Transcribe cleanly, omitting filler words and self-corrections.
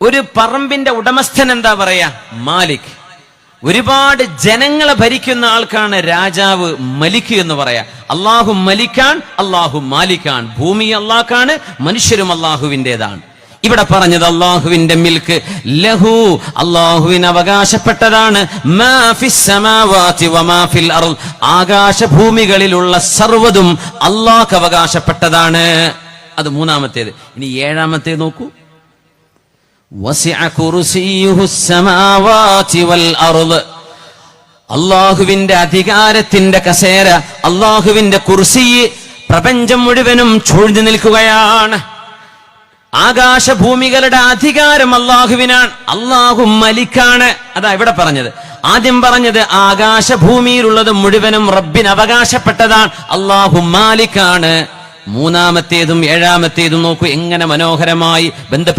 ഒരു പറമ്പിന്റെ ഉടമസ്ഥൻ എന്താ പറയാ? മാലിക്. ഒരുപാട് ജനങ്ങളെ ഭരിക്കുന്ന ആൾക്കാണ് രാജാവ്, മലിക് എന്ന് പറയാ. അള്ളാഹു മലിക്കാൻ, അള്ളാഹു മാലിക്കാൻ. ഭൂമി അള്ളാഹ്ക്കാണ്, മനുഷ്യരും അള്ളാഹുവിൻ്റെതാണ്. ഇവിടെ പറഞ്ഞത് അള്ളാഹുവിന്റെ മിൽക്ക് ലഹു, അള്ളാഹുവിന് അവകാശപ്പെട്ടതാണ്. മാ ഫിസ് സമാവാതി വമാ ഫിൽ അർള്, ആകാശഭൂമികളിലുള്ള സർവ്വതും അള്ളാഹ്ക്ക് അവകാശപ്പെട്ടതാണ്. അത് മൂന്നാമത്തേത്. ഇനി ഏഴാമത്തേത് നോക്കൂ. വസിഅ കുർസിയുഹുസ് സമാവാതി വൽ അർള്, അള്ളാഹുവിന്റെ അധികാരത്തിന്റെ കസേര, അള്ളാഹുവിന്റെ കുർസി പ്രപഞ്ചം മുഴുവനും ചൂഴ്ന്നു നിൽക്കുകയാണ്. ആകാശഭൂമികളുടെ അധികാരം അള്ളാഹുവിനാണ്. അള്ളാഹു മലിക്കാണ്. അതാ ഇവിടെ പറഞ്ഞത്. ആദ്യം പറഞ്ഞത് ആകാശഭൂമിയിലുള്ളത് മുഴുവനും റബ്ബിന് അവകാശപ്പെട്ടതാണ്, അള്ളാഹു മാലിക്കാണ്. മൂന്നാമത്തേതും ഏഴാമത്തേതും നോക്കൂ എങ്ങനെ മനോഹരമായി ബന്ധപ്പെട്ടു.